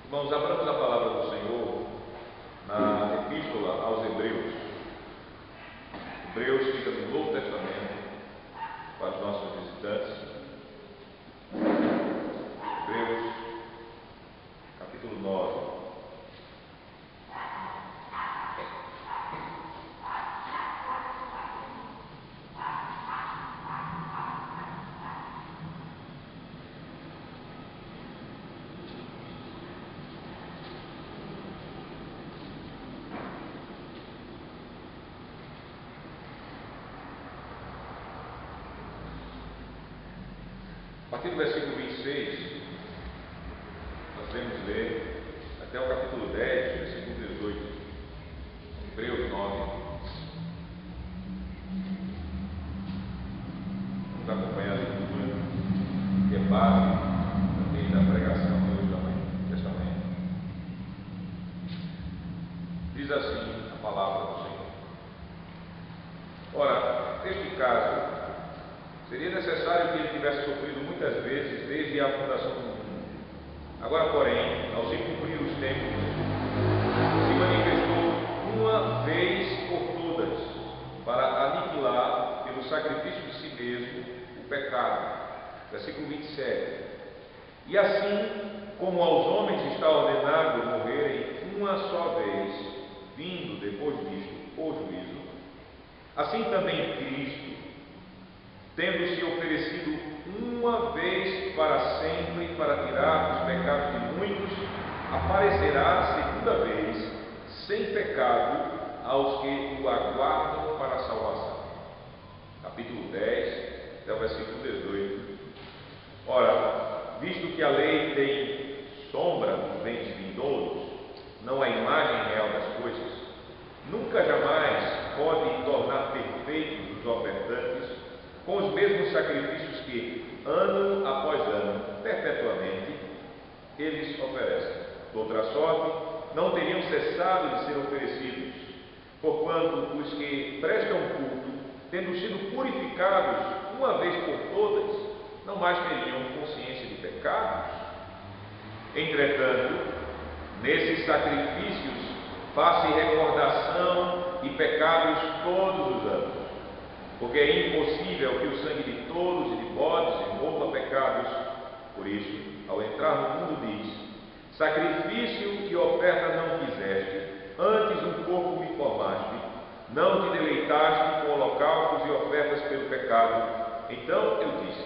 Irmãos, abramos a palavra do Senhor na Epístola aos Hebreus. Hebreus fica no Novo Testamento para os nossos visitantes. Hebreus, capítulo 9. A partir do versículo 26, nós vamos ler até o capítulo 10, versículo 18, Hebreus 9. Vamos acompanhar a leitura, que é base também da pregação de hoje desta manhã. Diz assim a palavra do Senhor. Ora, neste caso, seria necessário que ele tivesse sofrido muitas vezes desde a fundação do mundo. Agora, porém, ao se cumprir os tempos, se manifestou uma vez por todas para aniquilar pelo sacrifício de si mesmo o pecado. Versículo 27. E assim como aos homens está ordenado morrerem uma só vez, vindo depois disto o juízo, assim também Cristo, tendo se oferecido uma vez para sempre para tirar os pecados de muitos, aparecerá segunda vez, sem pecado, aos que o aguardam para a salvação. Capítulo 10, até o versículo 18. Ora, visto que a lei tem sombra dos bens vindouros, não a imagem real das coisas, nunca jamais pode tornar perfeitos os ofertantes com os mesmos sacrifícios que, ano após ano, perpetuamente, eles oferecem. De outra sorte, não teriam cessado de ser oferecidos, porquanto os que prestam culto, tendo sido purificados uma vez por todas, não mais teriam consciência de pecados. Entretanto, nesses sacrifícios faz-se recordação de pecados todos os anos, porque é impossível que o sangue de touros e de bodes envolva pecados. Por isso, ao entrar no mundo diz: sacrifício e oferta não quiseste, antes um corpo me formaste, não te deleitaste com holocaustos e ofertas pelo pecado. Então eu disse: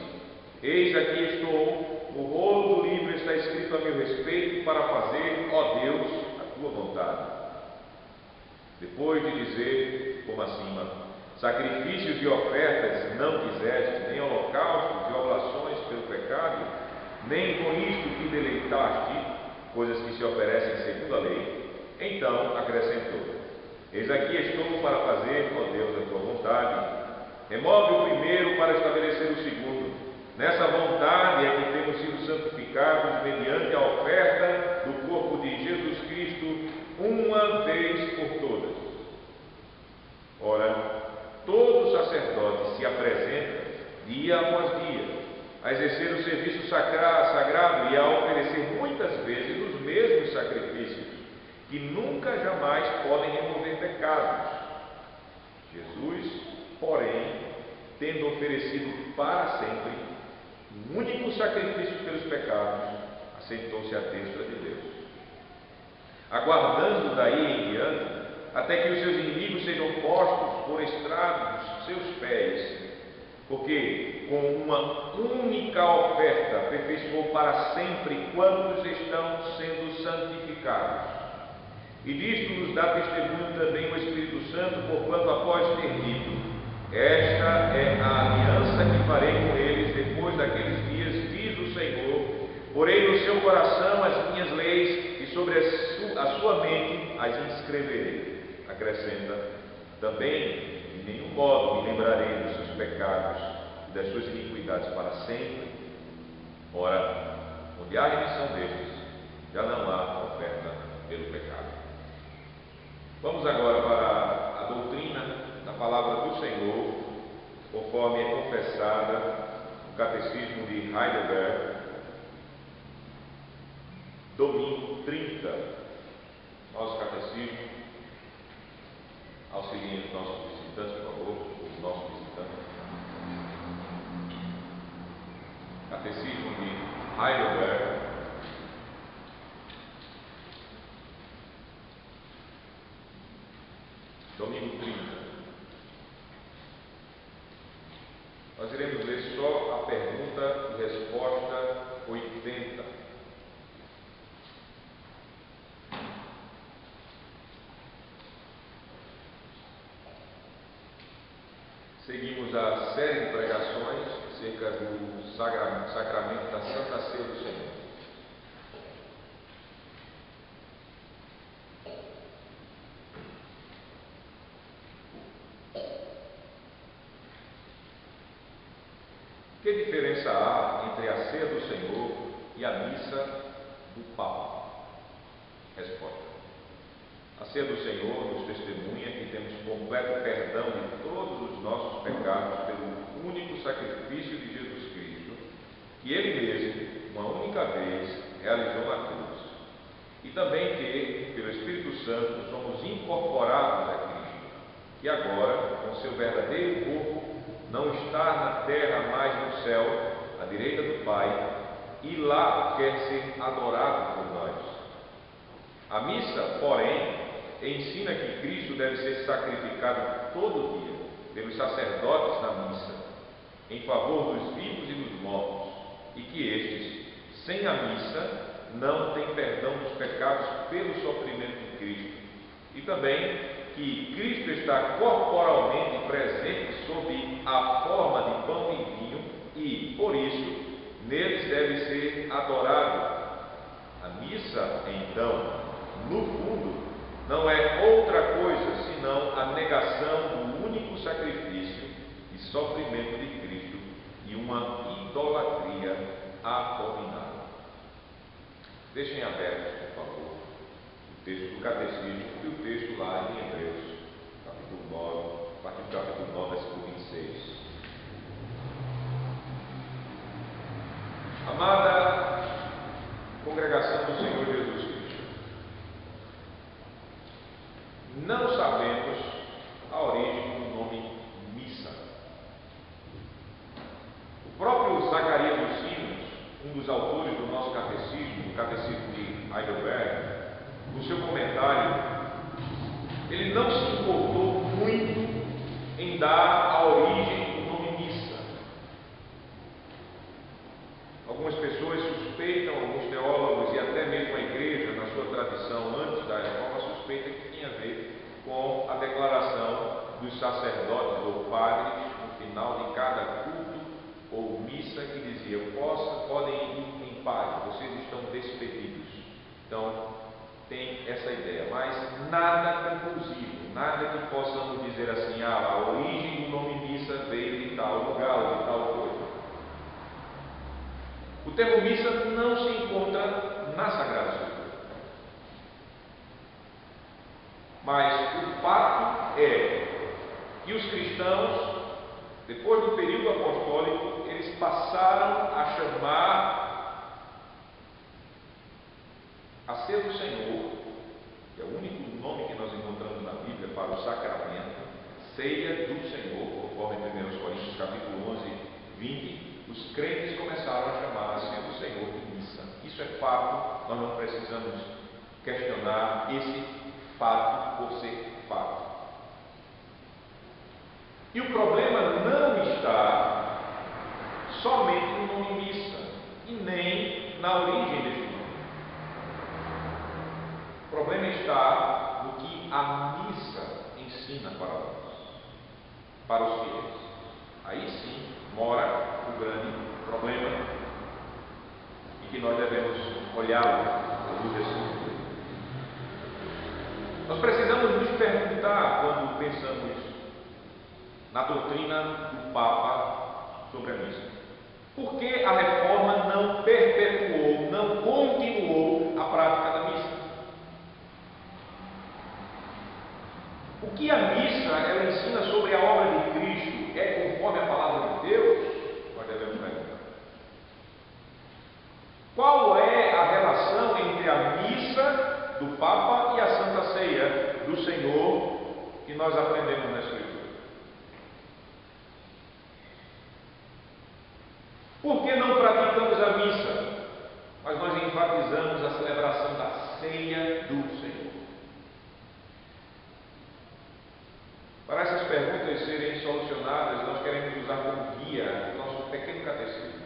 eis aqui estou, no rolo do livro está escrito a meu respeito, para fazer, ó Deus, a tua vontade. Depois de dizer, como acima, sacrifícios e ofertas não quiseste, nem holocaustos e oblações pelo pecado, nem com isto te deleitaste, coisas que se oferecem segundo a lei, então acrescentou: eis aqui estou para fazer, ó Deus, a tua vontade. Remove o primeiro para estabelecer o segundo. Nessa vontade é que temos sido santificados mediante a oferta do corpo de Jesus Cristo, uma vez por todas. Ora, todo sacerdote se apresenta dia após dia a exercer o serviço sagrado e a oferecer muitas vezes os mesmos sacrifícios, que nunca jamais podem remover pecados. Jesus, porém, tendo oferecido para sempre um único sacrifício pelos pecados, assentou-se à destra de Deus, aguardando daí em diante até que os seus inimigos sejam postos por estrado dos seus pés, porque com uma única oferta aperfeiçoou para sempre quantos estão sendo santificados. E disto nos dá testemunho também o Espírito Santo, porquanto após ter dito: esta é a aliança que farei com eles depois daqueles dias, diz o Senhor, porei no seu coração as minhas leis e sobre a sua mente as inscreverei. Acrescenta: também de nenhum modo me lembrarei dos seus pecados e das suas iniquidades para sempre. Ora, onde há remissão destes, já não há oferta pelo pecado. Vamos agora para a doutrina da palavra do Senhor, conforme é confessada no Catecismo de Heidelberg, domingo 30, nosso catecismo. Auxiliem os nossos visitantes, por favor, os nossos visitantes. Catecismo de Heidelberg. Domingo 30. Nós iremos ler só a pergunta e resposta 80. Seguimos a série de pregações acerca do sacramento da Santa Ceia do Senhor. Que diferença há entre a ceia do Senhor e a missa do Papa? Resposta. A ceia do Senhor nos testemunha que temos completo perdão de todos os nossos pecados pelo único sacrifício de Jesus Cristo, que Ele mesmo, uma única vez, realizou na cruz. E também que, pelo Espírito Santo, somos incorporados a Cristo, que agora, com seu verdadeiro corpo, não está na terra, mas no céu, à direita do Pai, e lá quer ser adorado por nós. A missa, porém, ensina que Cristo deve ser sacrificado todo dia pelos sacerdotes na missa, em favor dos vivos e dos mortos, e que estes, sem a missa, não têm perdão dos pecados pelo sofrimento de Cristo. E também que Cristo está corporalmente presente sob a forma de pão e vinho e, por isso, neles deve ser adorado. A missa, então, no fundo, não é outra coisa senão a negação do único sacrifício e sofrimento de Cristo e uma idolatria abominável. Deixem abertos, por favor, o texto do Catecismo e o texto lá em Hebreus, capítulo 9, a partir do capítulo 9, versículo 26. Amada congregação do Senhor Jesus Cristo, não sabemos a origem do nome missa. O próprio Zacarias dos Sinos, um dos autores do nosso catecismo, o Catecismo de Heidelberg, no seu comentário, ele não se importou muito em dar a origem do nome missa. Algumas pessoas suspeitam, alguns teólogos e até mesmo a igreja, na sua tradição antes da reforma, suspeita que tinha a ver com a declaração dos sacerdotes ou padres no final de cada culto ou missa, que dizia: podem ir em paz, vocês estão despedidos. Então, tem essa ideia, mas nada conclusivo, nada que possamos dizer assim: a origem do nome missa veio de tal lugar ou de tal coisa. O termo missa não se encontra na Sagrada Escritura. Mas o fato é que os cristãos, depois do período apostólico, eles passaram a chamar a ceia do Senhor, que é o único nome que nós encontramos na Bíblia para o sacramento, ceia do Senhor, conforme 1 Coríntios capítulo 11, 20, os crentes começaram a chamar a ceia do Senhor de missa. Isso é fato, nós não precisamos questionar esse fato por ser fato. E o problema não está somente no nome missa e nem na origem deste nome. O problema está no que a missa ensina para nós, para os fiéis. Aí sim mora o grande problema e que nós devemos olhar à luz desse mundo. Nós precisamos nos perguntar, quando pensamos na doutrina do Papa sobre a missa, por que a reforma não perpetuou, não continuou a prática da missa? O que a missa ela ensina sobre a obra de Cristo é conforme a palavra de Deus? Nós devemos perguntar. Qual é a relação entre a missa do Papa e a Santa Ceia do Senhor que nós aprendemos na Escritura. Por que não praticamos a missa? Mas nós enfatizamos a celebração da Ceia do Senhor. Para essas perguntas serem solucionadas, nós queremos usar como guia o nosso pequeno catecismo.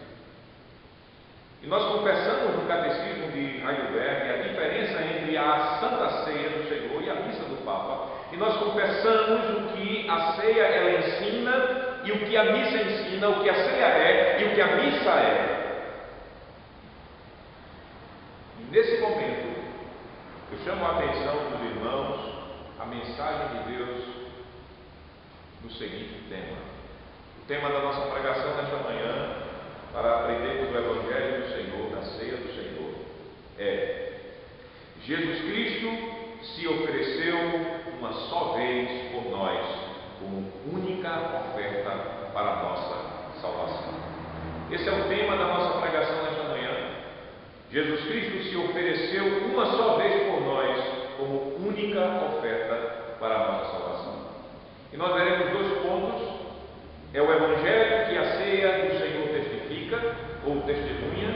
E nós confessamos no catecismo de Heidelberg a diferença entre a Santa Ceia do Senhor e a missa do Papa. E nós confessamos o que a ceia ela ensina e o que a missa ensina, o que a ceia é e o que a missa é. E nesse momento, eu chamo a atenção dos irmãos à mensagem de Deus no seguinte tema. O tema da nossa pregação nesta manhã, para aprendermos o Evangelho do Senhor, da ceia do Senhor, é: Jesus Cristo se ofereceu uma só vez por nós, como única oferta para a nossa salvação. Esse é o tema da nossa pregação nesta manhã. Jesus Cristo se ofereceu uma só vez por nós, como única oferta para a nossa salvação. E nós veremos dois pontos. É o Evangelho que a ceia do Senhor testifica, ou testemunha.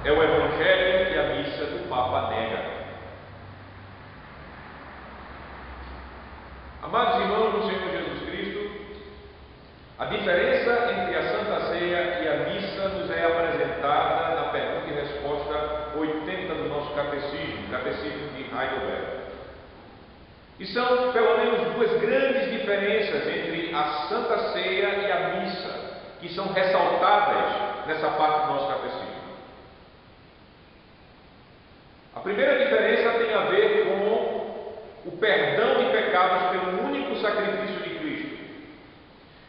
É o Evangelho que a missa do Papa nega. Amados irmãos do Senhor Jesus Cristo, a diferença entre a Santa Ceia e a missa nos é apresentada na pergunta e resposta 80 do nosso catecismo, Catecismo de Heidelberg. E são pelo menos duas grandes diferenças entre a Santa Ceia e a missa, que são ressaltadas nessa parte do nosso catecismo. A primeira diferença tem a ver com o perdão de pecados pelo único sacrifício de Cristo.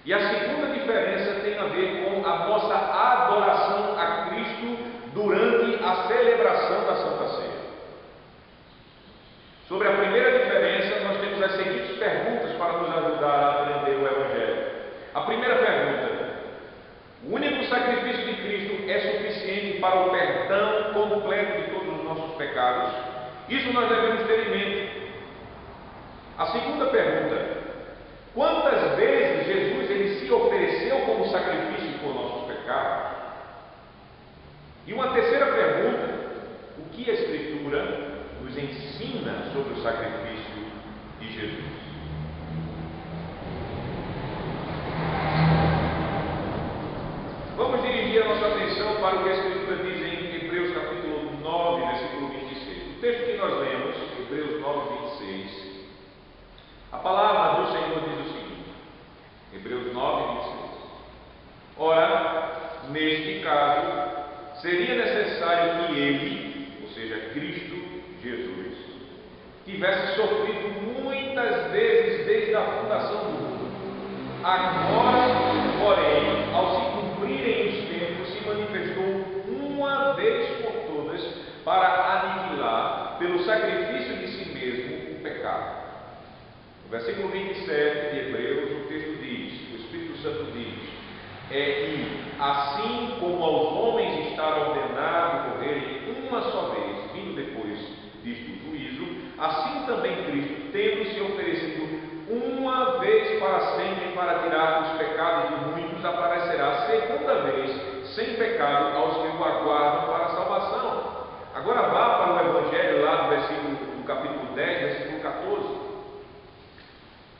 E a segunda diferença tem a ver com a nossa adoração a Cristo durante a celebração da Santa Ceia. Sobre a primeira diferença, nós temos as seguintes perguntas para nos ajudar a aprender o Evangelho. A primeira pergunta: o único sacrifício de Cristo é suficiente para o perdão completo de todos os nossos pecados? Isso nós devemos ter em mente. A segunda pergunta: quantas vezes Jesus ele se ofereceu como sacrifício por nossos pecados? E uma terceira pergunta: o que a Escritura nos ensina sobre o sacrifício de Jesus? Vamos dirigir a nossa atenção para o que a Escritura diz em Hebreus capítulo 9, versículo 26. O texto que nós lemos, Hebreus 9, 26, a palavra do Senhor diz o seguinte, Hebreus 9, 26. Ora, neste caso, seria necessário que ele, ou seja, Cristo Jesus, tivesse sofrido muitas vezes desde a fundação do mundo. Agora, porém, ao se cumprirem os tempos, se manifestou uma vez por todas para aniquilar, pelo sacrifício de si mesmo, o pecado. No versículo 27 de Hebreus, o texto diz, o Espírito Santo diz: e assim como aos homens está ordenado morrerem uma só vez, vindo depois disto o juízo, assim também Cristo, tendo se oferecido uma vez para sempre para tirar os pecados de muitos, aparecerá segunda vez, sem pecado, aos que o aguardam para a salvação. Agora vá para o Evangelho lá no capítulo 10, versículo 14.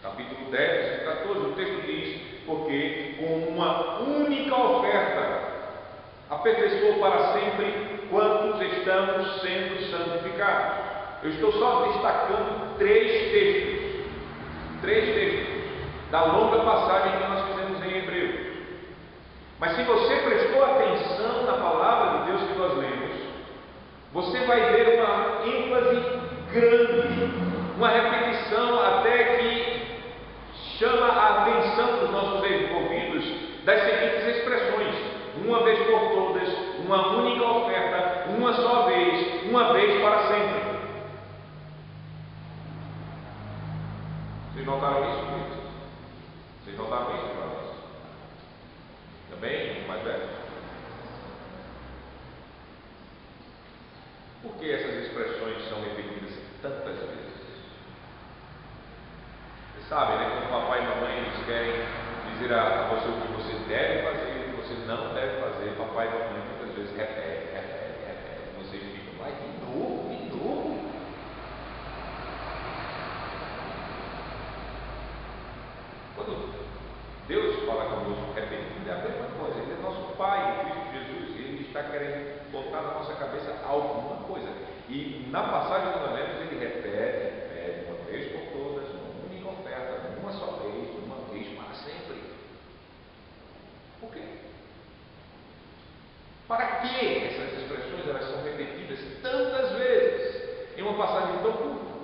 Capítulo 10, versículo 14, o texto diz: porque com uma única oferta aperfeiçoou para sempre quantos estamos sendo santificados. Eu estou só destacando três textos da longa passagem que nós fizemos em Hebreus. Mas se você prestou atenção na palavra de Deus que nós lemos, você vai ver uma ênfase grande, uma repetição até que chama a atenção dos nossos ouvidos das seguintes expressões: uma vez por todas, uma única oferta, uma só vez, uma vez para sempre. Vocês notaram isso? Vocês notaram isso, irmãos? Também, mais velho? Por que essas expressões são repetidas sabem, né? Quando papai e mamãe eles querem dizer a você o que você deve fazer e o que você não deve fazer, papai e mamãe muitas vezes repete. Você fica, vai de novo, de novo. Quando Deus fala conosco repetindo, é a mesma coisa. Ele é nosso Pai em Cristo Jesus. Ele está querendo botar na nossa cabeça alguma coisa. E na passagem que nós lemos, ele repete uma vez por todas, uma única oferta, uma só vez, uma vez para sempre. Por quê? Para que essas expressões elas são repetidas tantas vezes em uma passagem tão curta?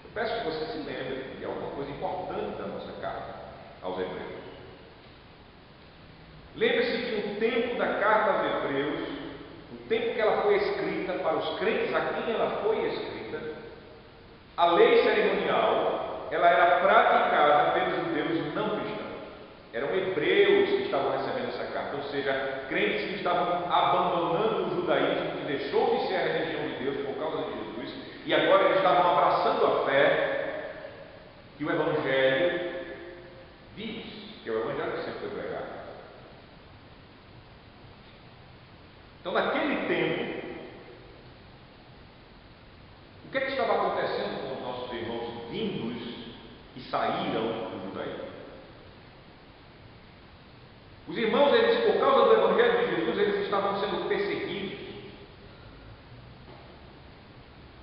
Eu peço que você se lembre de alguma coisa importante da nossa carta aos Hebreus. Lembre-se que no tempo da carta aos Hebreus, no tempo que ela foi escrita para os crentes a quem ela foi escrita, a lei cerimonial ela era praticada pelos judeus não cristãos. Eram hebreus que estavam recebendo essa carta, ou seja, crentes que estavam abandonando o judaísmo, que deixou de ser a religião de Deus por causa de Jesus, e agora eles estavam abraçando a fé que o Evangelho diz, que é o Evangelho que sempre foi pregado. Então, naquele tempo, o que é que estava acontecendo com os nossos irmãos vindos que saíram do judaísmo? Os irmãos, eles, por causa do Evangelho de Jesus, eles estavam sendo perseguidos.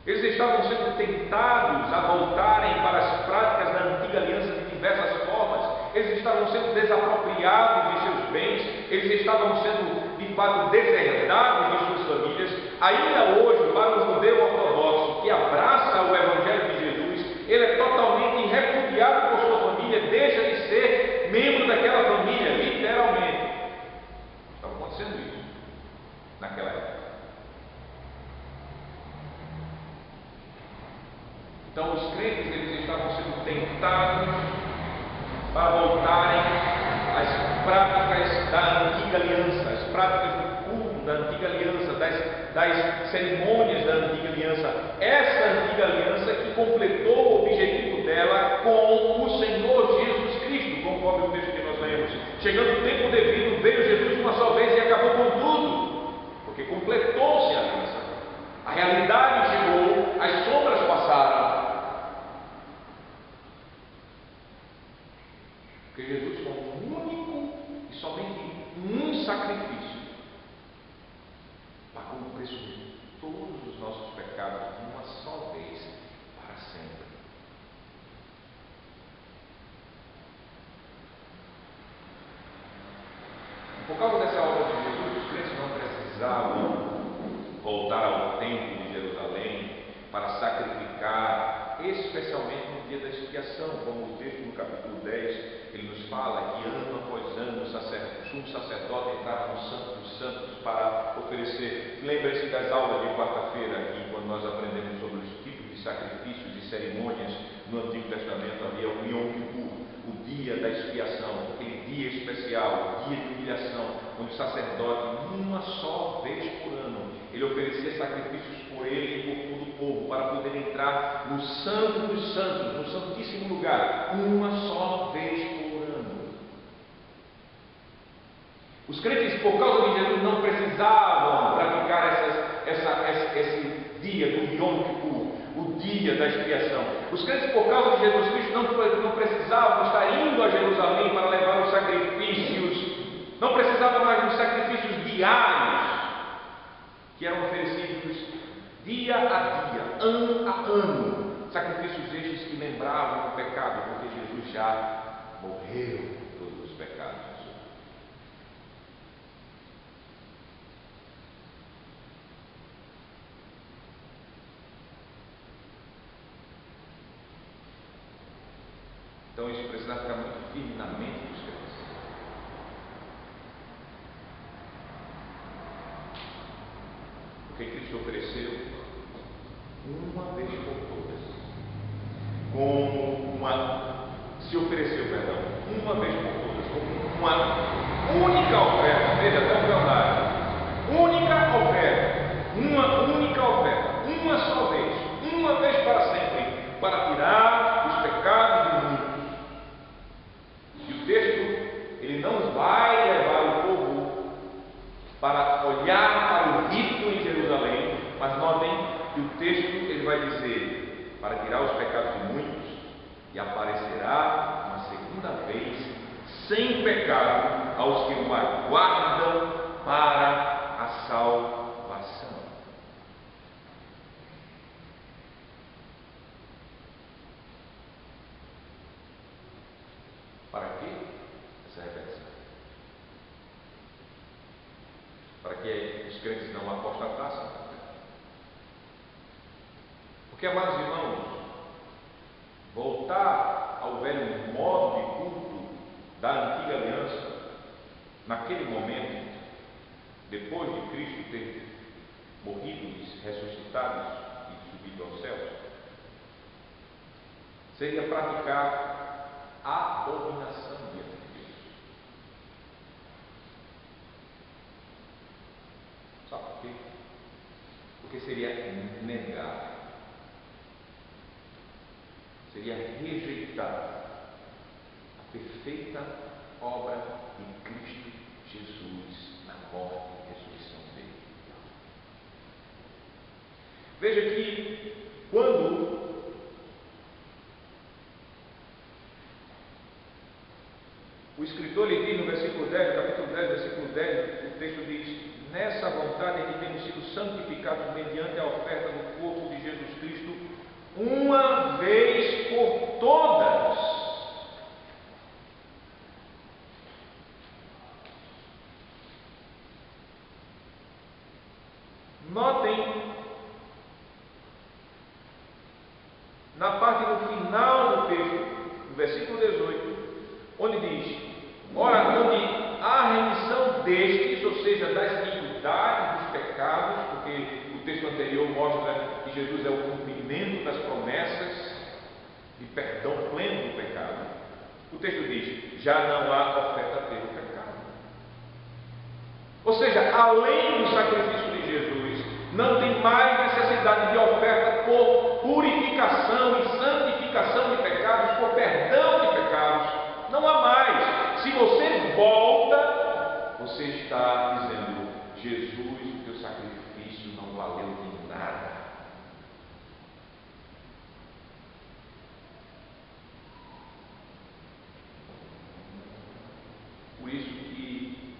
Eles estavam sendo tentados a voltarem para as práticas da antiga aliança de diversas formas. Eles estavam sendo desapropriados de seus bens. Eles estavam sendo, de fato, deserdados de suas famílias. Ainda hoje, para o judeu ortodoxo que abraça o Evangelho de Jesus, ele é totalmente repudiado por sua família, deixa de ser membro daquela família, literalmente. Estava acontecendo isso naquela época. Então os crentes eles estavam sendo tentados para voltarem às práticas da antiga aliança, às práticas do culto da antiga aliança, das cerimônias da antiga aliança. Essa antiga aliança que completou o objetivo dela com o Senhor Jesus Cristo, conforme o texto que nós lemos. Chegando o tempo devido, veio Jesus uma só vez e acabou com tudo, porque completou-se a aliança. A realidade chegou, as sombras passaram. Porque Jesus foi um único e somente um sacrifício, pagou o preço de todos os nossos pecados de uma só vez, para sempre. Por causa dessa obra de Jesus, os crentes não precisavam voltar ao templo de Jerusalém para sacrificar, especialmente no dia da expiação, como o texto no capítulo 10, ele nos fala que ano após ano o sumo sacerdote entrava no Santo dos Santos para oferecer. Lembre-se das aulas de quarta-feira aqui, quando nós aprendemos sobre os tipos de sacrifícios e cerimônias no Antigo Testamento. Havia o Yom Kippur, o dia da expiação, aquele dia especial, o dia de humilhação, onde o sacerdote, uma só vez por ano, ele oferecia sacrifícios por ele e por todo o povo, para poder entrar no Santo dos Santos, no Santíssimo Lugar, uma só vez por ano. Os crentes, por causa de Jesus, não precisavam praticar esse dia do Yom Kippur, o dia da expiação. Os crentes, por causa de Jesus Cristo, não precisavam estar indo a Jerusalém para levar os sacrifícios, não precisavam mais dos sacrifícios diários que eram oferecidos dia a dia, ano a ano, sacrifícios estes que lembravam o pecado, porque Jesus já morreu por todos os pecados. Então isso precisa ficar muito firme na mente dos crentes. Porque Cristo ofereceu uma vez por todas, uma vez por todas, como uma única oferta. Veja, até o plenário, uma única oferta, uma só vez, uma vez para sempre, para tirar os para olhar para o rito em Jerusalém, mas notem que o texto ele vai dizer, para tirar os pecados de muitos, e aparecerá uma segunda vez, sem pecado, aos que o aguardam para a salvação. Para quê essa repetição? Para que os crentes não apostatassem. Porque, amados irmãos, voltar ao velho modo de culto da antiga aliança, naquele momento, depois de Cristo ter morrido, ressuscitado e subido aos céus, seria praticar a abominação diante de Deus. Sabe por quê? Porque seria negar, seria rejeitar a perfeita obra de Cristo Jesus na morte e ressurreição dele. Veja que quando o escritor lhe diz no versículo 10, no capítulo 10, versículo 10, o texto diz: nessa vontade é que temos sido santificados mediante a oferta do corpo de Jesus Cristo, uma vez por todas. Notem na parte no final do texto, no versículo 18, onde diz: ora, onde há remissão destes, ou seja, das iniquidades, dos pecados, porque o texto anterior mostra que Jesus é o cumprimento das promessas de perdão pleno do pecado. O texto diz: já não há oferta pelo pecado. Ou seja, além do sacrifício de Jesus, não tem mais necessidade de oferta por purificação e santificação de pecados, por perdão de pecados. Não há mais. Se você volta, você está dizendo: Jesus, o teu sacrifício não valeu de nada. Por isso que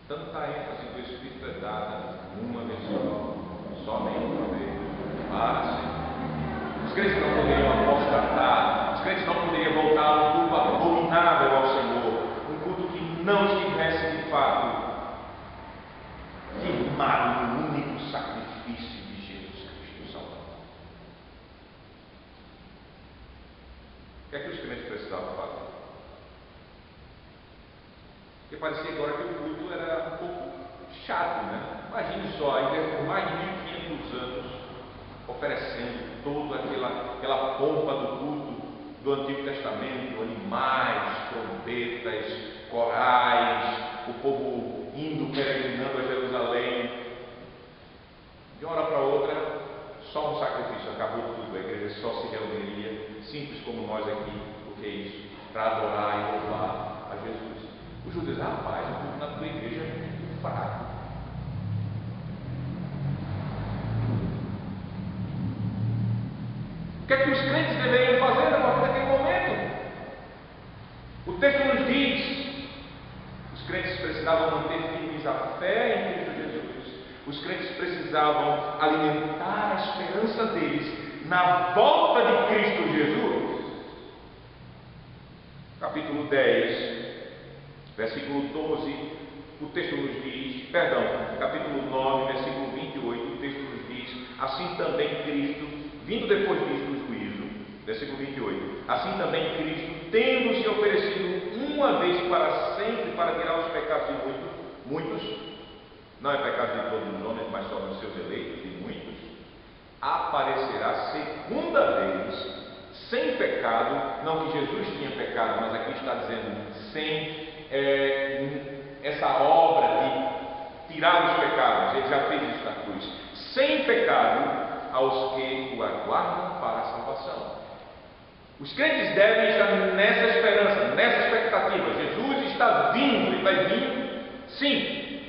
tanta ênfase do Espírito é dada uma vez só, somente uma vez, para sempre. Os crentes não poderiam apostatar, os crentes não poderiam voltar a um culto abominável ao Senhor, um culto que não estivesse de fato firmado no único sacrifício de Jesus Cristo Salvador. O que é que os crentes precisavam fazer? Porque parecia agora que o culto era um pouco chato, né? Imagine só, por mais de 1500 anos, oferecendo toda aquela pompa do culto do Antigo Testamento, animais, trombetas, corais, o povo indo peregrinando a Jerusalém. De uma hora para outra, só um sacrifício, acabou tudo, a igreja só se reuniria, simples como nós aqui, o que é isso? Para adorar e louvar a Jesus. Os judeus, rapaz, o culto na tua igreja é muito fraco. O que é que os crentes deveriam fazer a partir daquele momento? O texto nos diz: os crentes precisavam manter firmes a fé em Cristo Jesus. Os crentes precisavam alimentar a esperança deles na volta de Cristo Jesus. Capítulo 10, versículo 12, o texto nos diz, capítulo 9, versículo 28, o texto nos diz: assim também Cristo, vindo depois disto o juízo, versículo 28, assim também Cristo, tendo se oferecido uma vez para sempre para tirar os pecados de muitos, não é pecado de todos os homens, mas só dos seus eleitos, de muitos, aparecerá segunda vez, sem pecado, não que Jesus tinha pecado, mas aqui está dizendo sem essa obra de tirar os pecados, ele já fez isso na cruz, sem pecado, aos que o aguardam para a salvação. Os crentes devem estar nessa esperança, nessa expectativa. Jesus está vindo, ele vai vir Sim.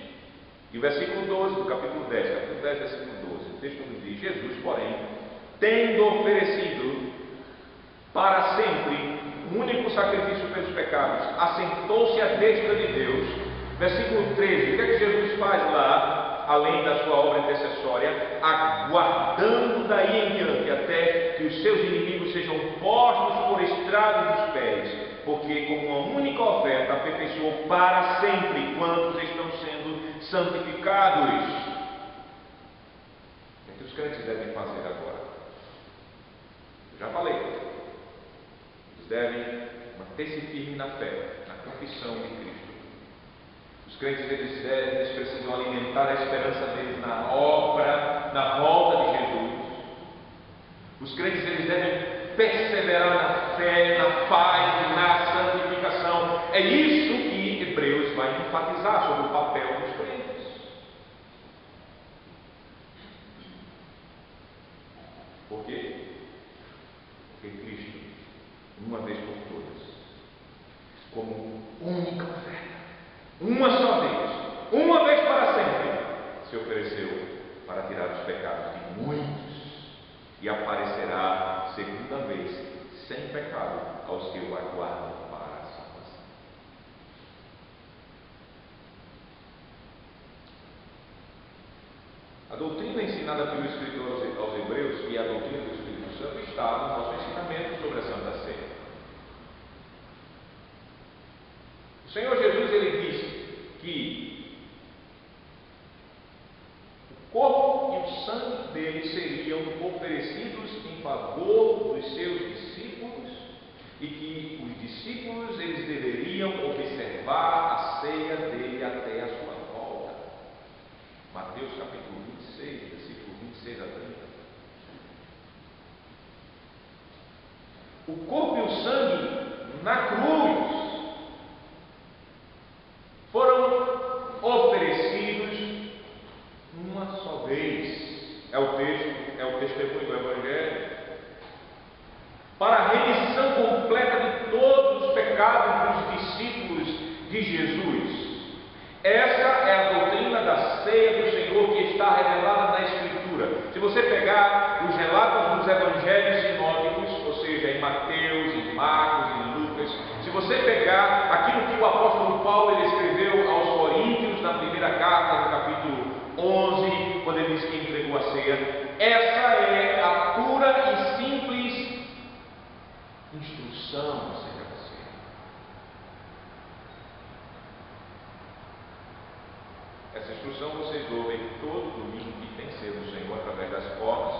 E o versículo 12 do capítulo 10, versículo 12, o texto nos diz: Jesus, porém, tendo oferecido para sempre um único sacrifício pelos pecados, assentou-se à destra de Deus. Versículo 13, o que é que Jesus faz lá, além da sua obra intercessória? Aguardando daí em diante até que os seus inimigos sejam postos por estrado dos pés, porque com uma única oferta aperfeiçoou para sempre quantos estão sendo santificados. O que os crentes devem fazer agora? Eu já falei. Eles devem manter-se firmes na fé, na confissão de Cristo. Os crentes eles precisam alimentar a esperança deles na obra, na volta de Jesus. Os crentes eles devem perseverar na fé, na paz, na santificação. É isso que Hebreus vai enfatizar sobre o papel dos crentes. Por quê? Porque Cristo, uma vez por todas, como única oferta, uma só vez, uma vez para sempre, se ofereceu para tirar os pecados de muitos, e aparecerá segunda vez, sem pecado, aos que o aguardam para a salvação. A doutrina ensinada pelo escritor aos Hebreus, que é a doutrina do Espírito Santo, está no nosso ensinamento sobre a Santa Ceia. O Senhor Jesus ele disse que o corpo e o sangue dele seriam oferecidos em favor dos seus discípulos e que os discípulos eles deveriam observar a ceia dele até a sua volta. Mateus capítulo 26, versículo 26 a 30. O corpo e o sangue na cruz foram oferecidos uma só vez. É o testemunho do Evangelho, para a remissão completa de todos os pecados dos discípulos de Jesus. Essa é a doutrina da ceia do Senhor que está revelada na Escritura. Se você pegar os relatos dos Evangelhos sinóticos, ou seja, em Mateus, em Marcos, em Lucas, se você pegar aquilo que o apóstolo Paulo ele escreveu aos Coríntios na primeira carta, no capítulo 11, quando ele diz que entregou a ceia, essa é a pura e simples instrução acerca da ceia. Essa instrução vocês ouvem todo domingo que tem ceia do Senhor através das formas.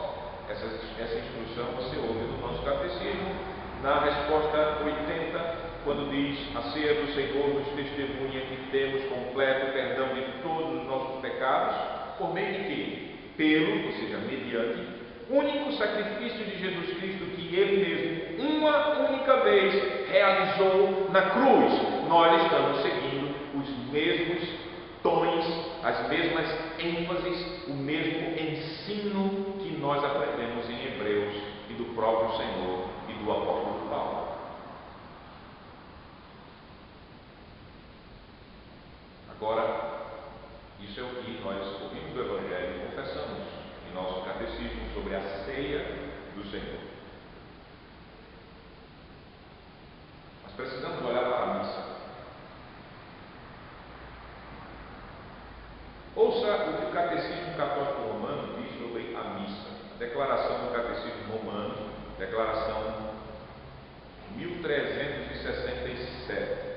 Essa instrução você ouve no nosso catecismo, na resposta 80, quando diz: a ceia do Senhor nos testemunha que temos completo perdão de todos os nossos pecados, por meio de quê? Pelo, ou seja, mediante, único sacrifício de Jesus Cristo que Ele mesmo, uma única vez, realizou na cruz. Nós estamos seguindo os mesmos tons, as mesmas ênfases, o mesmo ensino que nós aprendemos em Hebreus e do próprio Senhor e do apóstolo Paulo. Agora, isso é o que nós ouvimos do Evangelho e confessamos em nosso catecismo sobre a ceia do Senhor. Mas precisamos olhar para a missa. Ouça o que o Catecismo Católico Romano diz sobre a missa. A declaração do Catecismo Romano, declaração 1367.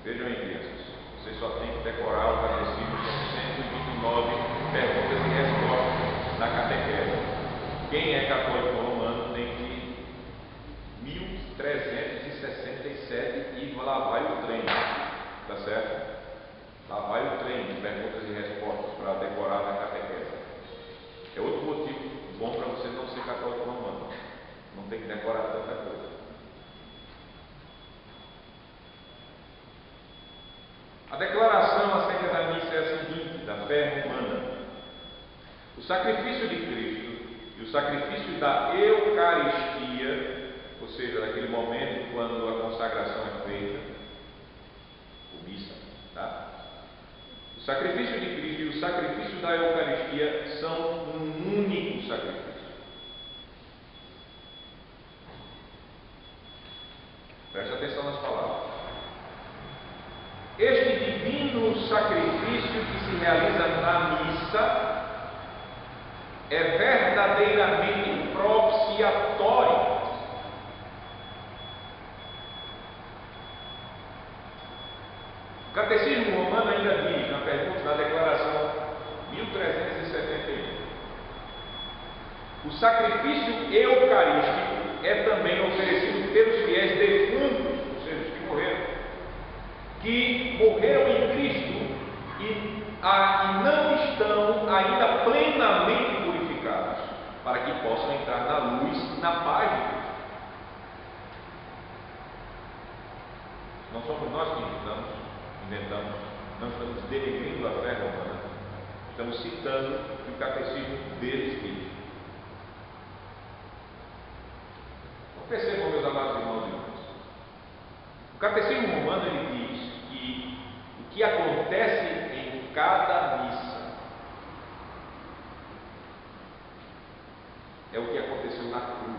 Vejam aí, crianças. Vocês só têm que decorar o catecismo, são 129 perguntas e respostas na catequese. Quem é católico romano tem que 1367 e lá vai o trem, tá certo? Lá vai o trem de perguntas e respostas para decorar na catequese. É outro motivo bom para você não ser católico romano. Não tem que decorar tanta coisa. A declaração acerca da missa é a seguinte, da fé romana: o sacrifício de Cristo e o sacrifício da Eucaristia, ou seja, naquele momento quando a consagração é feita, o missa, tá? O sacrifício de Cristo e o sacrifício da Eucaristia são um único sacrifício. Preste atenção nas palavras. Este divino sacrifício que se realiza na missa é verdadeiramente propiciatório. O Catecismo Romano ainda diz, na pergunta da declaração 1371, o sacrifício eucarístico é também oferecido pelos fiéis defuntos, ou seja, os que morreram em Cristo e não estão ainda plenamente purificados, para que possam entrar na luz, na paz de Cristo. Não somos nós que inventamos, não estamos denegrindo a fé romana, estamos citando o que o catecismo deles diz. Então percebam, meus amados irmãos e irmãs, o catecismo romano ele diz que o que acontece em cada missa é o que aconteceu na cruz,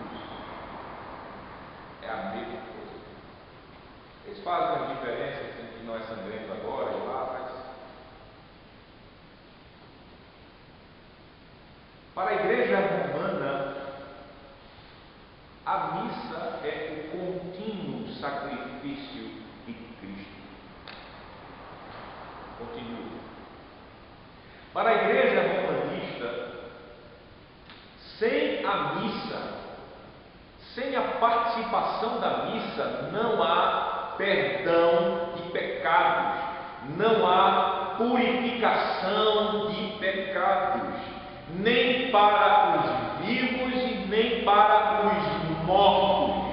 é a mesma coisa. Eles fazem as diferenças entre que não é sangrento agora e lá, mas para a Igreja Romana, a missa é o contínuo sacrifício de Cristo. Continua. Para a Igreja Romanista, sem a missa, sem a participação da missa, não há perdão de pecados, não há purificação de pecados, nem para os vivos e nem para os mortos.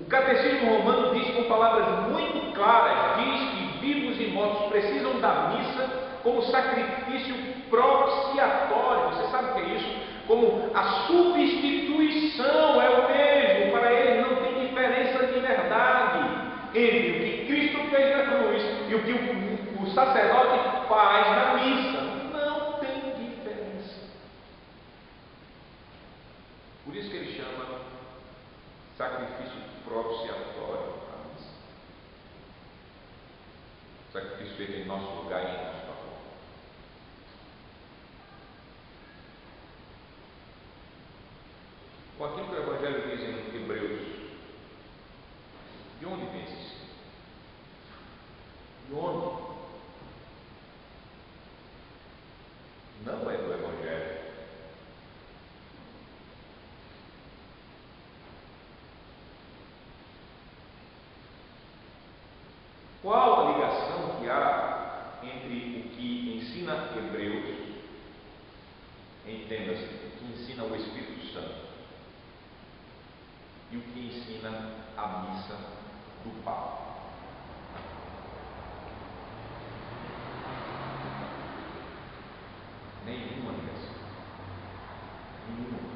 O Catecismo Romano diz com palavras muito claras, diz que vivos e mortos precisam da missa como sacrifício propiciatório. Você sabe o que é isso? Como a substituição é o mesmo, para eles não tem diferença de verdade entre o que Cristo fez na cruz e o que o sacerdote faz na missa. Não tem diferença. Por isso que ele chama sacrifício propiciatório a missa. Sacrifício feito em nosso lugar e em nosso favor. Com aquilo que o Evangelho diz em Hebreus, de onde vem esse ensino? De onde? Não é do Evangelho. Qual a ligação que há entre o que ensina Hebreus, entenda-se, o que ensina o Espírito Santo, e o que ensina a missa do Papa? Nenhuma ligação. Nenhuma.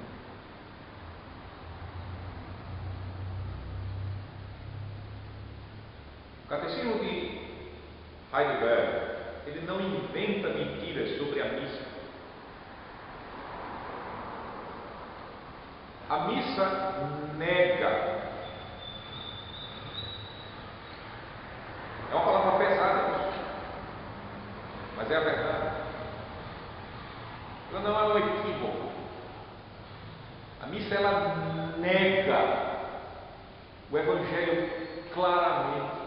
O Catecismo de Heidelberg, ele não inventa mentiras sobre a missa. A missa nega. É uma palavra pesada, mas é a verdade. Ela não é um equívoco. A missa ela nega o Evangelho claramente.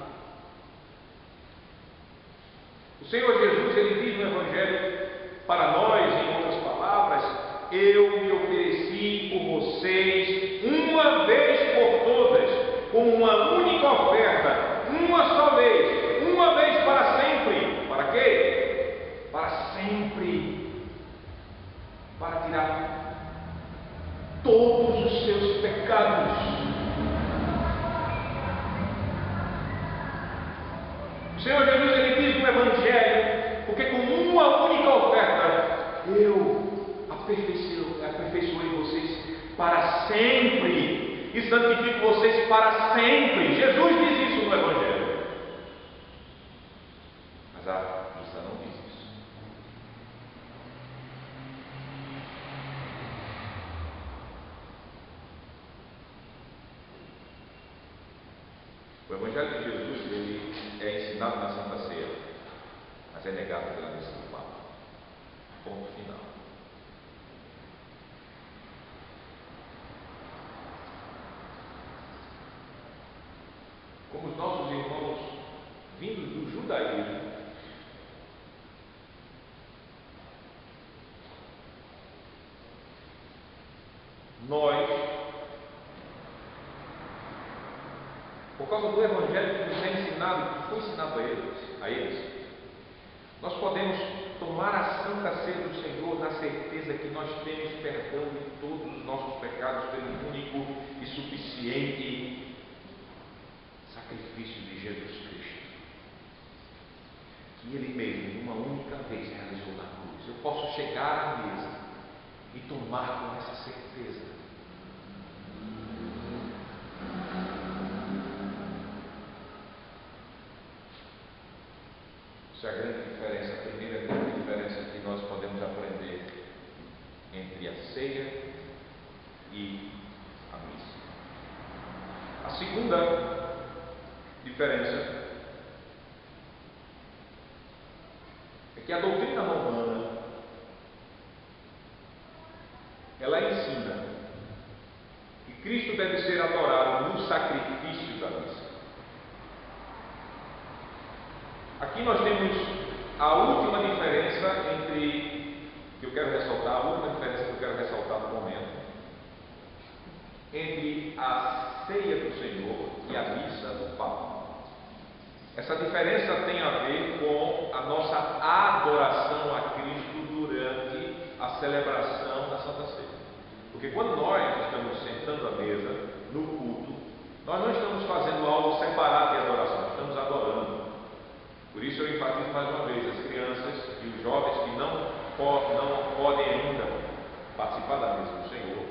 O Senhor Jesus ele diz no Evangelho para nós, em outras palavras, eu me ofereci por vocês uma vez por todas, como uma única oferta, uma só vez, uma vez para sempre. Para quê? Para sempre. Para tirar todos os seus pecados. O Senhor Jesus ele diz no Evangelho, porque com uma única oferta eu aperfeiçoei vocês para sempre e santifico vocês para sempre. Jesus diz isso no Evangelho. a missa não diz isso. O Evangelho de Jesus, ele é ensinado na Santa Ceia, mas é negado pela missa do Papa. Ponto final. Como os nossos irmãos vindos do judaísmo, nós, por causa do Evangelho que nos é ensinado, que foi ensinado a eles, nós podemos tomar a Santa Ceia do Senhor na certeza que nós temos perdão de todos os nossos pecados pelo único e suficiente sacrifício de Jesus Cristo, que Ele mesmo, uma única vez, realizou na cruz. Eu posso chegar à mesa e tomar com essa certeza. Essa é a grande diferença, a primeira grande diferença que nós podemos aprender entre a ceia e a missa. A segunda diferença é que a doutrina romana, ela ensina que Cristo deve ser adorado no sacrifício da missa. Aqui nós temos a última diferença que eu quero ressaltar no momento, entre a ceia do Senhor e a missa do Papa. Essa diferença tem a ver com a nossa adoração a Cristo durante a celebração da Santa Ceia. Porque quando nós estamos sentando à mesa, no culto, nós não estamos fazendo algo separado de adoração, estamos adorando. Por isso eu enfatizo mais uma vez, as crianças e os jovens que não podem ainda participar da mesa do Senhor,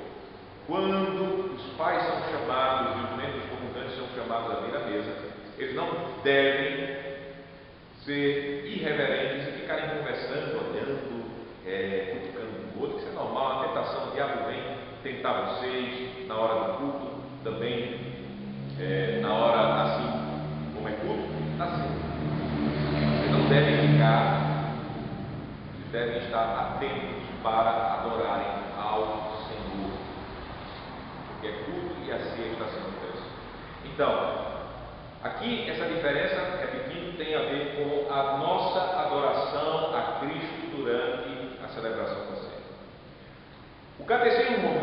quando os pais são chamados e os membros comungantes são chamados a vir à mesa, eles não devem ser irreverentes e ficarem conversando, olhando, cutucando o outro, que isso é normal, a tentação, o diabo vem tentar vocês na hora do culto, também na hora assim, como é culto, assim. Vocês não devem ficar, vocês devem estar atentos para adorarem ao Senhor, porque é culto e a ceia está sendo oferecida. Então, aqui essa diferença, repetindo, tem a ver com a nossa adoração a Cristo durante a celebração da ceia. O Catecismo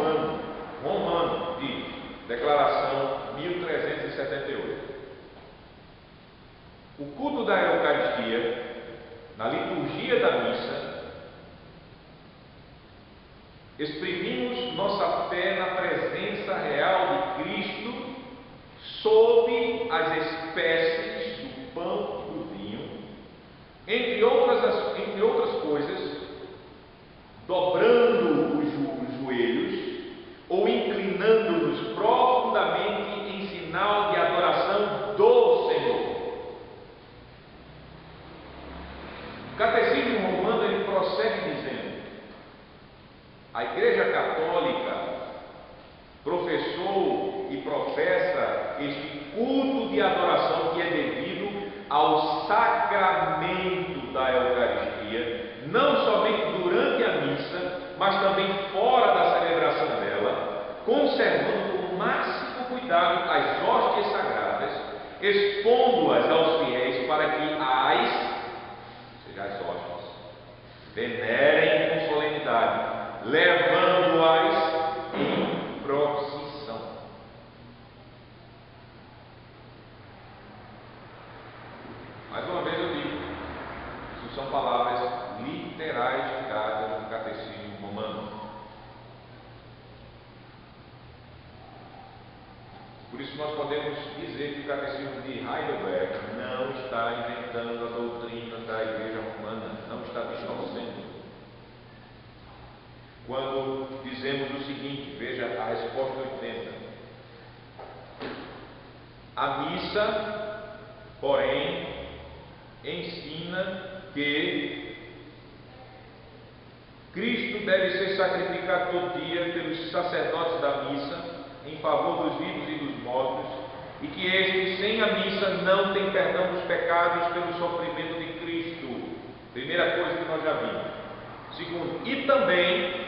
Romano diz, declaração 1378, o culto da Eucaristia, na liturgia da missa, exprimimos nossa fé na presença real de Cristo sob as espécies do pão e do vinho, entre outras coisas, dobrando os joelhos ou inclinando-nos profundamente em sinal de adoração do Senhor. O Catecismo Romano ele prossegue dizendo: a Igreja Católica professou e professa este culto de adoração que é devido ao sacramento da Eucaristia, não somente durante a missa, mas também fora da celebração dela, conservando com o máximo cuidado as hóstias sagradas, expondo-as aos fiéis para que as hóstias, venerem com solenidade, levando-as em procissão. Mais uma vez eu digo, isso são palavras literais tiradas do Catecismo Romano. Por isso nós podemos dizer que o Catecismo de Heidelberg não está inventando a doutrina da Igreja Romana, não está distorcendo. Quando dizemos o seguinte, veja a resposta 80. A missa, porém, ensina que Cristo deve ser sacrificado todo dia pelos sacerdotes da missa em favor dos vivos e dos mortos, e que estes, sem a missa, não têm perdão dos pecados pelo sofrimento de Cristo. Primeira coisa que nós já vimos. Segundo, e também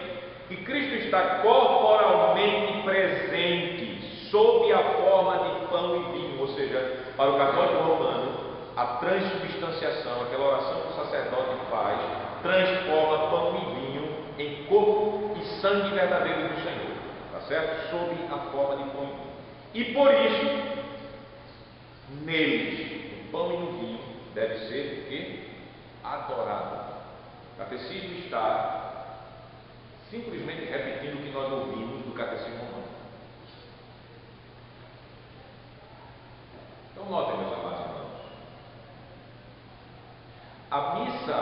que Cristo está corporalmente presente sob a forma de pão e vinho, ou seja, para o católico romano, a transubstanciação, aquela oração que o sacerdote faz, transforma pão e vinho em corpo e sangue verdadeiro do Senhor, tá certo? Sob a forma de pão e vinho. E por isso, neles, no pão e no vinho, deve ser o quê? Adorado. O catecismo está simplesmente repetindo o que nós ouvimos do catecismo romano. Então notem, meus amados irmãos, a missa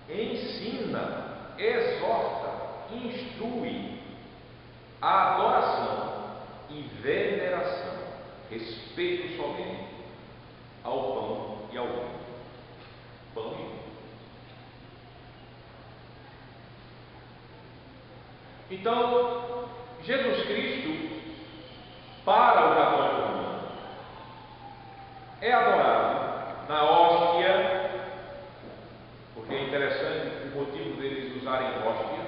ensina, exorta, instrui a adoração e veneração, respeito solene ao pão e ao vinho. Pão e vinho. Então, Jesus Cristo, para o católico romano, é adorado na hóstia, porque é interessante o motivo deles usarem hóstia.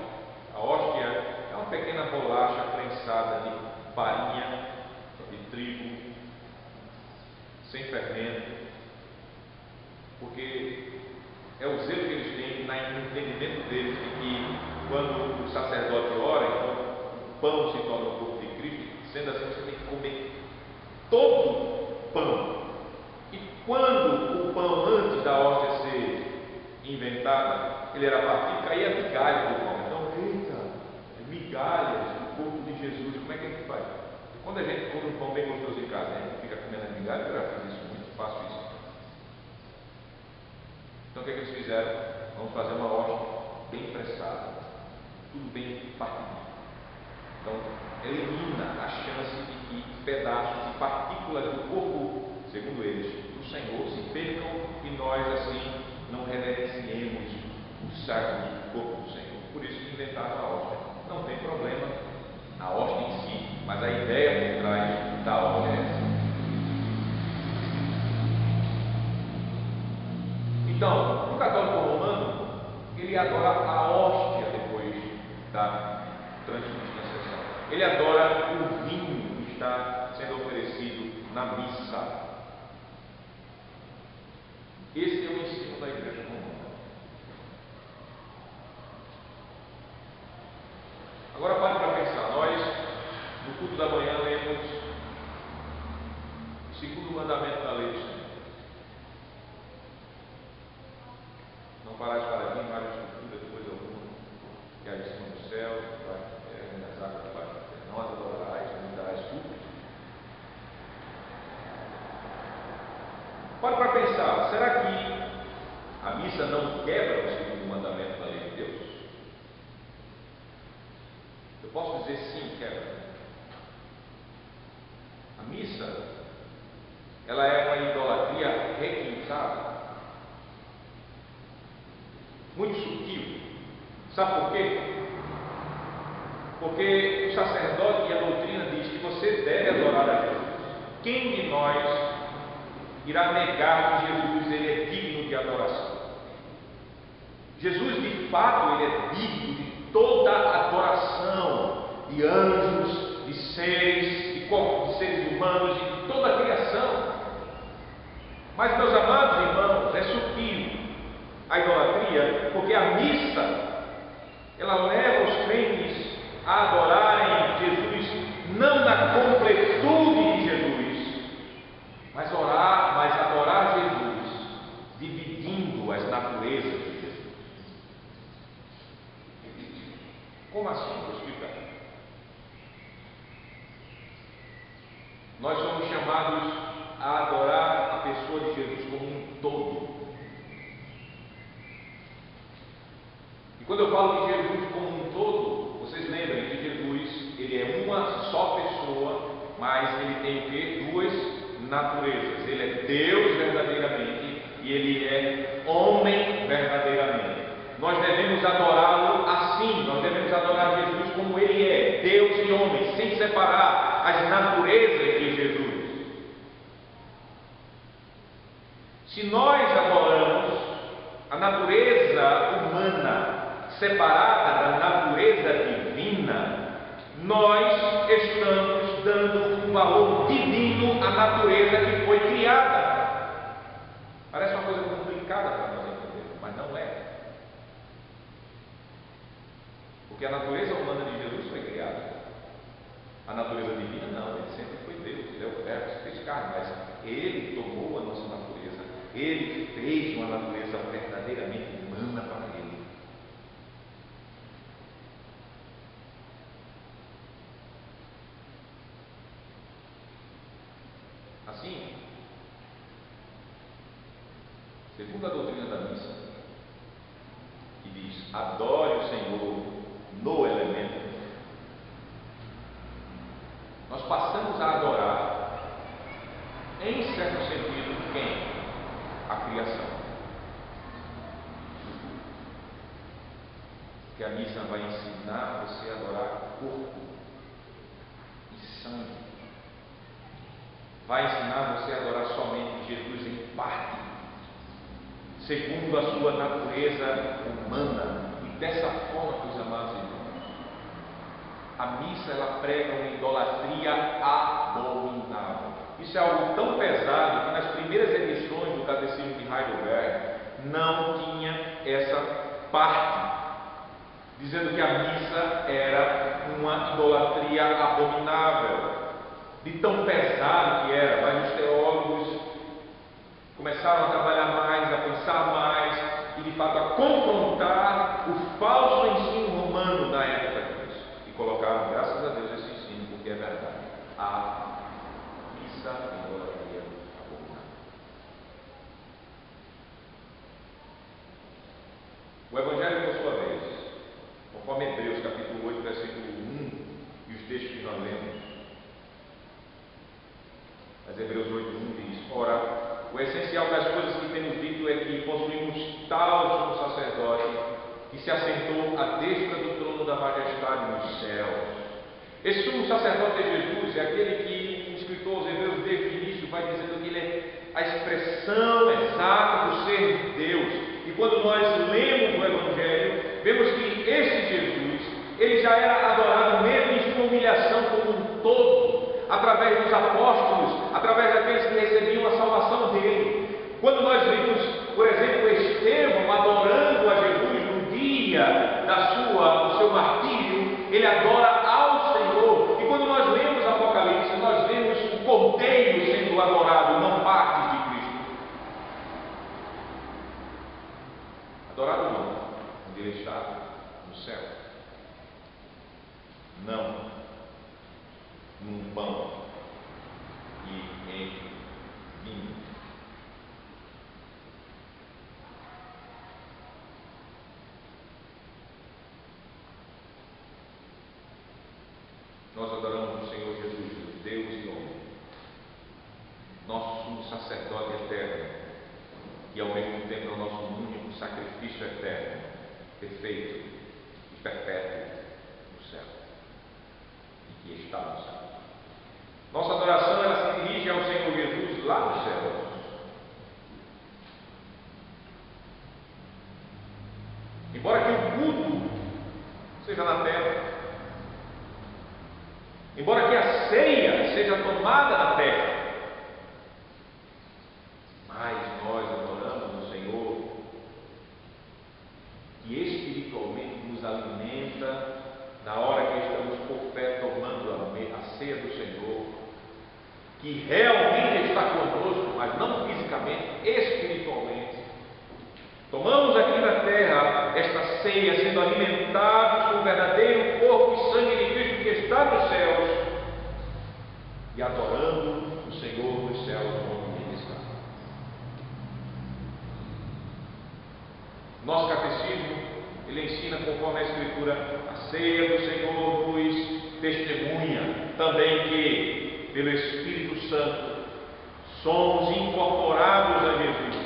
A hóstia é uma pequena bolacha prensada de farinha, de trigo, sem fermento, porque é o zelo que eles têm no entendimento deles de que quando o sacerdote ora, então o pão se torna o corpo de Cristo, sendo assim você tem que comer todo o pão. E quando o pão, antes da hóstia ser inventada, ele era partido, caía migalha do pão. Então, eita, migalhas do corpo de Jesus, como é que a gente faz? Quando a gente come um pão bem gostoso em casa, a gente fica comendo a migalha, eu já fiz isso muito, faço isso. Então o que é que eles fizeram? Vamos fazer uma hóstia bem pressada, tudo bem partidinho. Então elimina a chance de que pedaços e partículas do corpo, segundo eles, do Senhor se percam e nós assim não reverenciemos o sacro corpo do Senhor. Por isso que inventaram a hóstia. Não tem problema a hóstia em si, mas a ideia por trás da hóstia é essa. Então, no católico romano, ele adora a hóstia depois da transubstanciação. Ele adora o vinho que está sendo oferecido na missa. Esse é o ensino da Igreja romana. Agora pare para pensar. Nós, no culto da manhã, lemos o segundo mandamento da lei do Senhor. Não farás para mim mais escultura depois alguma, que há de cima do céu, debaixo da terra, e nas águas debaixo da terra. Não as adorarás, não darás culto. Para pensar, será que a missa não quebra o segundo mandamento da lei de Deus? Eu posso dizer sim, quebra. A missa, ela é uma idolatria requintada, muito sutil. Sabe por quê? Porque o sacerdote e a doutrina diz que você deve adorar a Jesus. Quem de nós irá negar que Jesus ele é digno de adoração? Jesus, de fato, ele é digno de toda adoração de anjos, de seres, de corpos de seres humanos, de toda a criação. Mas, meus amados irmãos, é sutil a idolatria, porque a missa, ela leva os crentes a adorarem Jesus não na completude de Jesus, mas adorar Jesus dividindo as naturezas de Jesus. Como assim? Vou explicar. Nós somos chamados a adorar a pessoa de Jesus como um todo. E quando eu falo de Jesus como um todo, vocês lembram que Jesus, ele é uma só pessoa, mas ele tem o quê? Duas naturezas. Ele é Deus verdadeiramente e ele é homem devemos adorá-lo assim, nós devemos adorar Jesus como Ele é, Deus e homem, sem separar as naturezas de Jesus. Se nós adoramos a natureza humana separada da natureza divina, nós estamos dando um valor divino à natureza que foi criada. Parece uma coisa complicada para nós entendermos, mas não é. Porque a natureza humana de Jesus foi criada. A natureza divina não, ele sempre foi Deus, ele é o Verbo, se fez carne, mas ele tomou a nossa natureza, ele fez uma natureza verdadeiramente humana para ele. Assim, segundo a doutrina da missa, que diz: adore o Senhor no elemento, nós passamos a adorar, em certo sentido, quem? A criação. Que a missa vai ensinar você a adorar corpo e sangue. Vai ensinar você a adorar somente Jesus em parte, segundo a sua natureza humana. E dessa forma, meus amados irmãos, a missa ela prega uma idolatria abominável. Isso é algo tão pesado que nas primeiras edições do Catecismo de Heidelberg não tinha essa parte, dizendo que a missa era uma idolatria abominável, de tão pesado que era. Mas os teólogos começaram a trabalhar mais, a pensar mais e de fato a confrontar o falso ensino romano da época disso, e colocaram, graças a Deus, esse ensino, porque é verdade. A missa é idolatria abominável. O Evangelho, por sua vez, conforme Hebreus capítulo 8, versículo 1 e os textos que nós lemos, mas Hebreus 8:1 diz: ora, o essencial das coisas que temos dito é que possuímos tal sumo sacerdote que se assentou à destra do trono da majestade nos céus. Esse sumo sacerdote é Jesus, é aquele que o escritor aos Hebreus desde o início vai dizendo que ele é a expressão exata do ser de Deus. E quando nós lemos o Evangelho, vemos que esse Jesus, ele já era adorado mesmo em sua humilhação como um todo, através dos apóstolos, através daqueles que recebiam a salvação dele. Quando nós vimos, por exemplo, Estevão adorando a Jesus no dia do seu martírio, ele adora ao Senhor. E quando nós lemos Apocalipse, nós vemos o Cordeiro sendo adorado, não partes de Cristo. Adorado não, onde ele está, no céu. Não num pão e em vinho. Nós adoramos o Senhor Jesus, Deus e homem, nosso sumo sacerdote eterno, e ao mesmo tempo é o nosso único sacrifício eterno, perfeito e perpétuo no céu, e que está no céu. Nossa adoração ela se dirige ao Senhor Jesus lá no céu. Embora que o culto seja na terra, embora que a ceia seja tomada na terra, mas nós adoramos o Senhor, que espiritualmente nos alimenta na hora que estamos por pé tomando a ceia do Senhor, que realmente está conosco, mas não fisicamente, espiritualmente. Tomamos aqui na terra esta ceia, sendo alimentados com o verdadeiro corpo e sangue de Cristo que está nos céus, e adorando o Senhor nos céus onde Ele está. Nosso catecismo, ele ensina, conforme a Escritura, a ceia do Senhor nos testemunha também que, pelo Espírito Santo, somos incorporados a Jesus,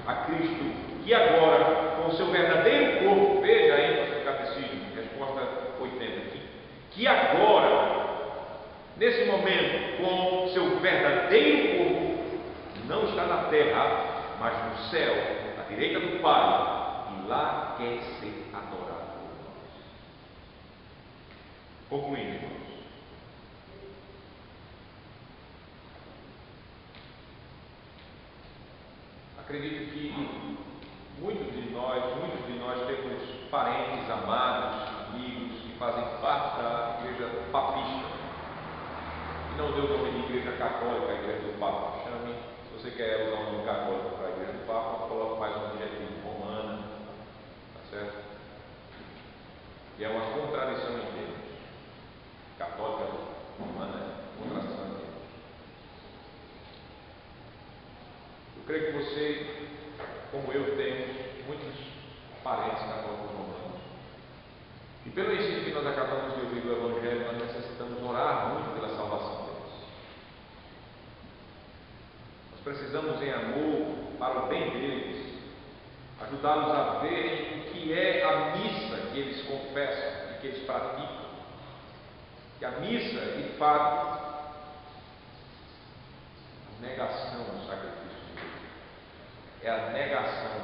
a Cristo, que agora, com o seu verdadeiro corpo, veja, nesse momento, com seu verdadeiro corpo, não está na terra, mas no céu, à direita do Pai, e lá quer ser adorado por nós. Concluindo, irmãos. Acredito que muitos de nós temos parentes, amados, amigos que fazem parte da igreja papista. E não deu o nome de igreja católica, a igreja do Papa. Chame, se você quer usar o nome católico para a igreja do Papa, coloque mais um adjetivo, romana, tá certo? E é uma contradição em termos. Católica, romana, é contradição em termos. Eu creio que você, como eu, temos muitos parentes católicos romanos. E pelo ensino que nós acabamos de ouvir do Evangelho, nós necessitamos orar muito pela salvação deles. Nós precisamos, em amor, para o bem deles, ajudá-los a verem o que é a missa que eles confessam e que eles praticam. Que a missa, de fato, a negação do sacrifício de Deus, é a negação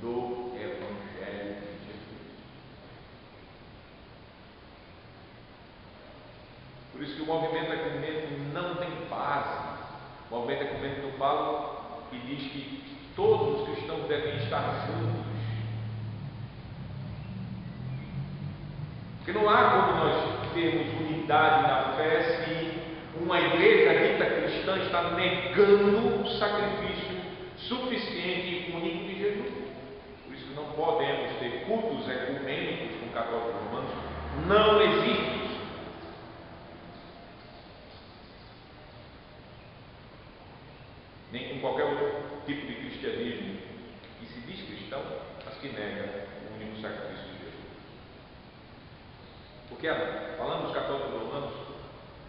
do Evangelho de Jesus. Por isso que o movimento ecumênico não tem base. O movimento ecumênico fala e diz que todos os cristãos devem estar juntos. Porque não há como nós termos unidade na fé se uma igreja dita cristã está negando o sacrifício suficiente e único de Jesus. Por isso que não podemos ter cultos ecumênicos com católicos romanos. Não existe isso. Nem com qualquer outro tipo de cristianismo que se diz cristão, mas que nega o único sacrifício de Jesus. Porque, falando dos católicos romanos,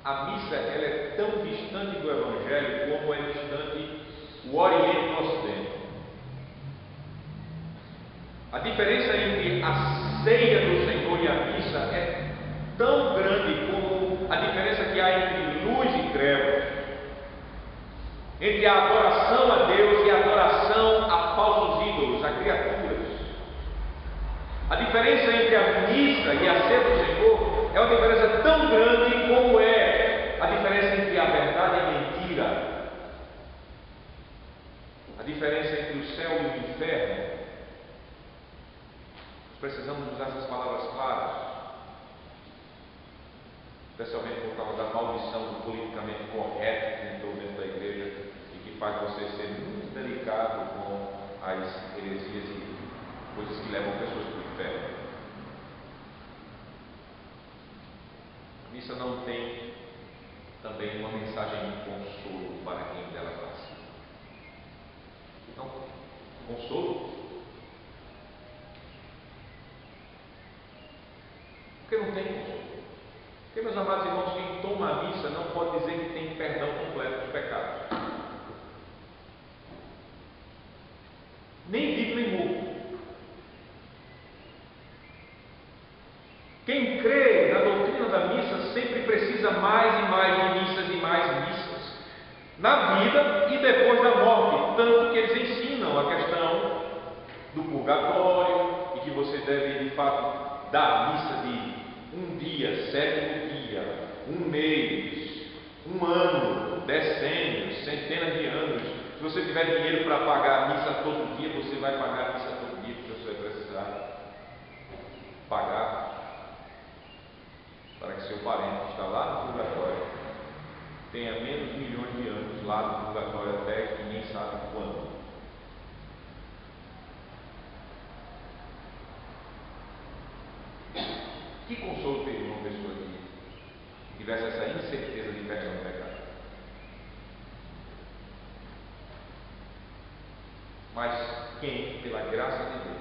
a missa ela é tão distante do Evangelho como é distante o Oriente do Ocidente. A diferença entre a ceia do Senhor e a missa é tão grande como a diferença que há entre luz e trevas, entre a adoração a Deus e a adoração a falsos ídolos, a criaturas. A diferença entre a missa e a ceia do Senhor é uma diferença tão grande como é a diferença entre a verdade e a mentira. A diferença entre o céu e o inferno. Nós precisamos usar essas palavras claras, especialmente por causa da maldição do politicamente correto que entrou dentro da igreja e que faz você ser muito delicado com as heresias e coisas que levam pessoas para o inferno. A missa não tem também uma mensagem de consolo para quem dela participa. Então, consolo? Porque não tem consolo. Porque, meus amados irmãos, quem toma a missa não pode dizer que tem perdão completo dos pecados. Nem vivo nem morto. Quem crê na doutrina da missa sempre precisa mais e mais de missas e mais missas. Na vida e depois da morte. Tanto que eles ensinam a questão do purgatório e que você deve, de fato, dar a missa de um dia, sétimo dia, um mês, um ano, decênios, centenas de anos. Se você tiver dinheiro para pagar a missa todo dia, você vai pagar a missa todo dia, porque você vai precisar pagar para que seu parente que está lá no purgatório tenha menos milhões de anos lá no purgatório até que ninguém sabe quando. Que consolo teria uma pessoa que tivesse essa incerteza de perdão do pecado? Mas quem, pela graça de Deus,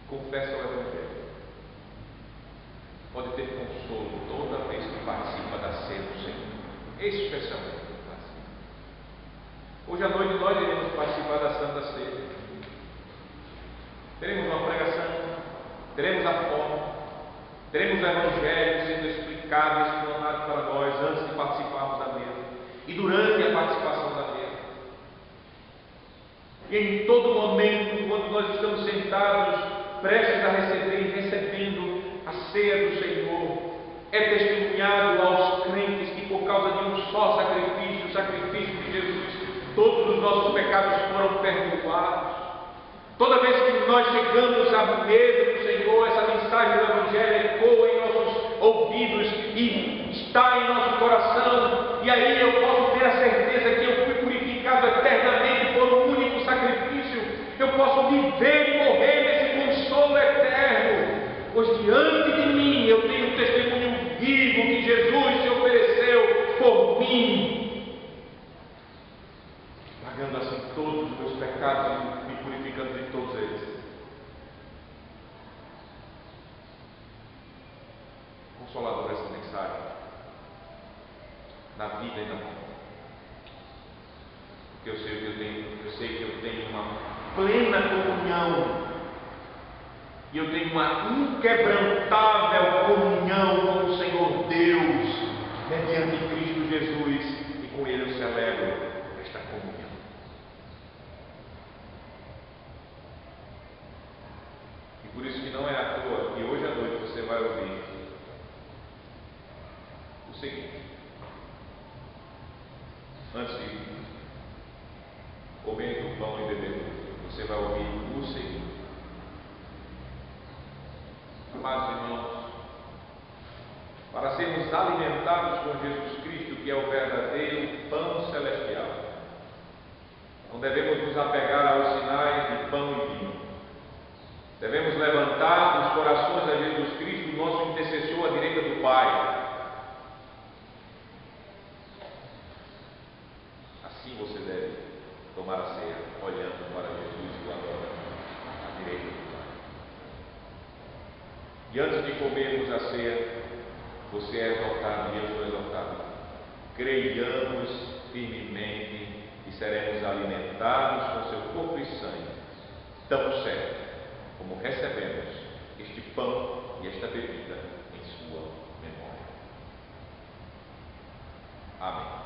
confessa o Evangelho, pode ter consolo toda vez que participa da ceia do Senhor, especialmente quando participa. Hoje à noite nós iremos participar da Santa Ceia. Teremos uma pregação, teremos a forma, teremos o Evangelho sendo explicado e explanado para nós e durante a participação da mesa. E em todo momento, quando nós estamos sentados, prestes a receber e recebendo a ceia do Senhor, é testemunhado aos crentes que por causa de um só sacrifício, o sacrifício de Jesus, todos os nossos pecados foram perdoados. Toda vez que nós chegamos à mesa do Senhor, essa mensagem do Evangelho ecoa em nossos ouvidos e está em nosso coração, e aí eu posso ter a certeza que eu fui purificado eternamente por um único sacrifício. Eu posso viver e morrer nesse consolo eterno, pois diante de mim eu tenho um testemunho vivo que Jesus se ofereceu por mim, pagando assim todos os meus pecados e me purificando de todos eles. Consolador essa mensagem, na vida e na morte. Porque eu sei que eu tenho uma plena comunhão, e eu tenho uma inquebrantável comunhão com o Senhor Deus, mediante Cristo Jesus, e com Ele eu celebro esta comunhão. E por isso que não é à toa que hoje à noite você vai ouvir o seguinte: antes de comer do pão e beber do vinho, você vai ouvir o seguinte: amados irmãos, para sermos alimentados com Jesus Cristo, que é o verdadeiro pão celestial, não devemos nos apegar aos sinais de pão e vinho. Devemos levantar os corações a Jesus Cristo, nosso intercessor à direita do Pai. Assim você deve tomar a ceia, olhando para Jesus e o adorando à direita do Pai. E antes de comermos a ceia, você é exortado e eu sou exortado: creiamos firmemente e seremos alimentados com seu corpo e sangue, tão certo como recebemos este pão e esta bebida em sua memória. Amém.